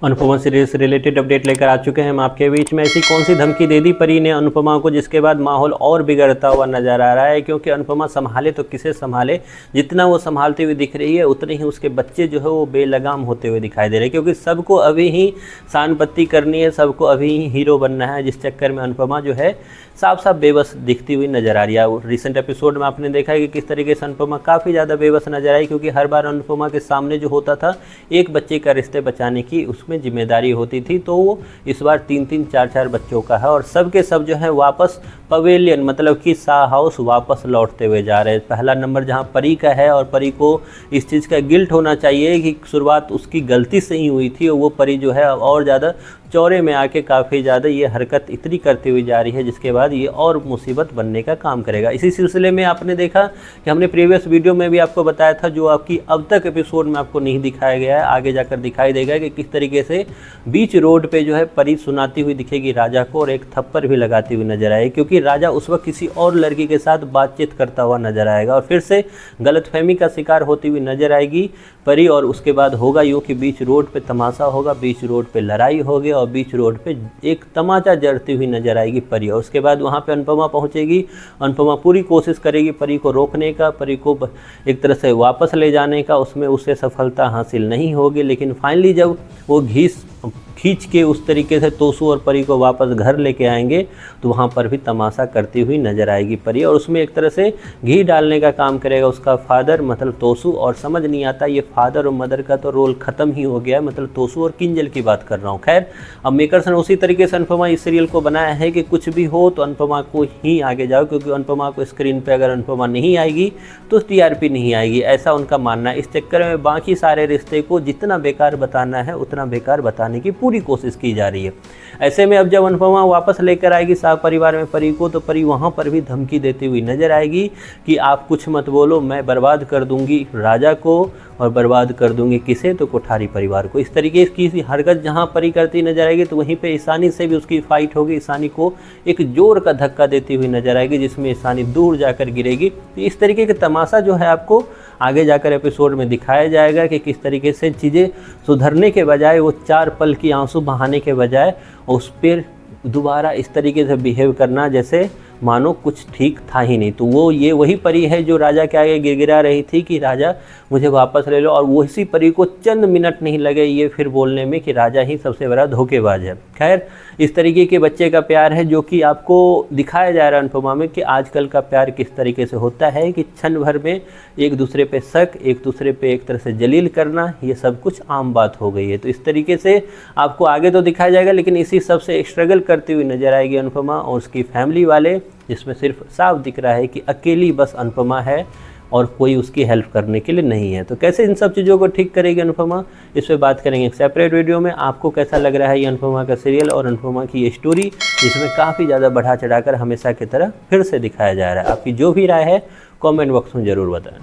Anupama serial से related update लेकर आ चुके हैं हम आपके बीच में। ऐसी कौन सी धमकी दे दी परी ने अनुपमा को जिसके बाद माहौल और बिगड़ता हुआ नजर आ रहा है, क्योंकि अनुपमा संभाले तो किसे संभाले, जितना वो संभालती हुई दिख रही है उतने ही उसके बच्चे जो है वो बेलगाम होते हुए दिखाई दे रहे हैं, क्योंकि सबको अभी ही शान पत्ती करनी है, सबको अभी ही हीरो बनना है, जिस चक्कर में अनुपमा जो है साफ साफ बेबस दिखती हुई नजर आ रही है। रिसेंट एपिसोड में आपने देखा है कि किस तरीके से अनुपमा काफ़ी ज़्यादा बेबस नजर आई, क्योंकि हर बार अनुपमा के सामने जो होता था एक बच्चे का रिश्ते बचाने की उसमें जिम्मेदारी होती थी, तो वो इस बार 3-3, 4-4 बच्चों का है और सब के सब जो है वापस पवेलियन मतलब कि शाह हाउस वापस लौटते हुए जा रहे हैं। पहला नंबर जहां परी का है और परी को इस चीज़ का गिल्ट होना चाहिए कि शुरुआत उसकी गलती से ही हुई थी और वो परी जो है और ज़्यादा चौरे में आके काफ़ी ज़्यादा ये हरकत इतनी करती हुई जा रही है, जिसके बाद ये और मुसीबत बनने का काम करेगा। इसी सिलसिले में आपने देखा कि हमने प्रीवियस वीडियो में भी आपको बताया था, जो आपकी अब तक एपिसोड में आपको नहीं दिखाया गया है, आगे जाकर दिखाई देगा कि किस तरीके से बीच रोड पे जो है परी सुनाती हुई दिखेगी राजा को और एक थप्पड़ भी लगाती हुई नजर आएगी, क्योंकि राजा उस वक्त किसी और लड़की के साथ बातचीत करता हुआ नजर आएगा और फिर से गलतफहमी का शिकार होती हुई नजर आएगी परी। और उसके बाद होगा यूँ कि बीच रोड पे तमाशा होगा, बीच रोड पे लड़ाई होगी और बीच रोड पे एक तमाचा जड़ती हुई नजर आएगी परी। और उसके बाद वहाँ पे अनुपमा पहुँचेगी, अनुपमा पूरी कोशिश करेगी परी को रोकने का, परी को एक तरह से वापस ले जाने का, उसमें उसे सफलता हासिल नहीं होगी। लेकिन फाइनली जब वो खींच के उस तरीके से तोसू और परी को वापस घर लेके आएंगे तो वहाँ पर भी तमाशा करती हुई नजर आएगी परी, और उसमें एक तरह से घी डालने का काम करेगा उसका फादर मतलब तोसू। और समझ नहीं आता ये फादर और मदर का तो रोल ख़त्म ही हो गया है, मतलब तोसू और किंजल की बात कर रहा हूँ। खैर अब मेकर्स ने उसी तरीके से अनुपमा इस सीरियल को बनाया है कि कुछ भी हो तो अनुपमा को ही आगे जाओ, क्योंकि अनुपमा को स्क्रीन पर अगर अनुपमा नहीं आएगी तो TRP नहीं आएगी, ऐसा उनका मानना है। इस चक्कर में बाकी सारे रिश्ते को जितना बेकार बताना है उतना बेकार बताने की पूरी कोशिश की जा रही है। ऐसे में अब जब अनुपमा वापस लेकर आएगी शाह परिवार में परी को, तो परी वहाँ पर भी धमकी देती हुई नजर आएगी कि आप कुछ मत बोलो, मैं बर्बाद कर दूंगी राजा को और बर्बाद कर दूंगी किसे, तो कोठारी परिवार को। इस तरीके की हरकत जहाँ परी करती नजर आएगी तो वहीं पे ईशानी से भी उसकी फाइट होगी, ईशानी को एक जोर का धक्का देती हुई नजर आएगी जिसमें ईशानी दूर जाकर गिरेगी। तो इस तरीके का तमाशा जो है आपको आगे जाकर एपिसोड में दिखाया जाएगा कि किस तरीके से चीज़ें सुधरने के बजाय, वो 4 पल की आंसू बहाने के बजाय उस पर दोबारा इस तरीके से बिहेव करना जैसे मानो कुछ ठीक था ही नहीं। तो वो ये वही परी है जो राजा के आगे गिड़गिड़ा रही थी कि राजा मुझे वापस ले लो, और वही परी को चंद मिनट नहीं लगे ये फिर बोलने में कि राजा ही सबसे बड़ा धोखेबाज है। खैर इस तरीके के बच्चे का प्यार है जो कि आपको दिखाया जा रहा है अनुपमा में कि आजकल का प्यार किस तरीके से होता है कि क्षण भर में एक दूसरे पे शक, एक दूसरे पे एक तरह से जलील करना, ये सब कुछ आम बात हो गई है। तो इस तरीके से आपको आगे तो दिखाया जाएगा, लेकिन इसी सबसे स्ट्रगल करती हुई नजर आएगी अनुपमा और उसकी फैमिली वाले, जिसमें सिर्फ साफ दिख रहा है कि अकेली बस अनुपमा है और कोई उसकी हेल्प करने के लिए नहीं है। तो कैसे इन सब चीज़ों को ठीक करेगी अनुपमा, इस पर बात करेंगे एक सेपरेट वीडियो में। आपको कैसा लग रहा है ये अनुपमा का सीरियल और अनुपमा की ये स्टोरी, जिसमें काफ़ी ज़्यादा बढ़ा चढ़ाकर हमेशा की तरह फिर से दिखाया जा रहा है। आपकी जो भी राय है कमेंट बॉक्स में ज़रूर बताएं।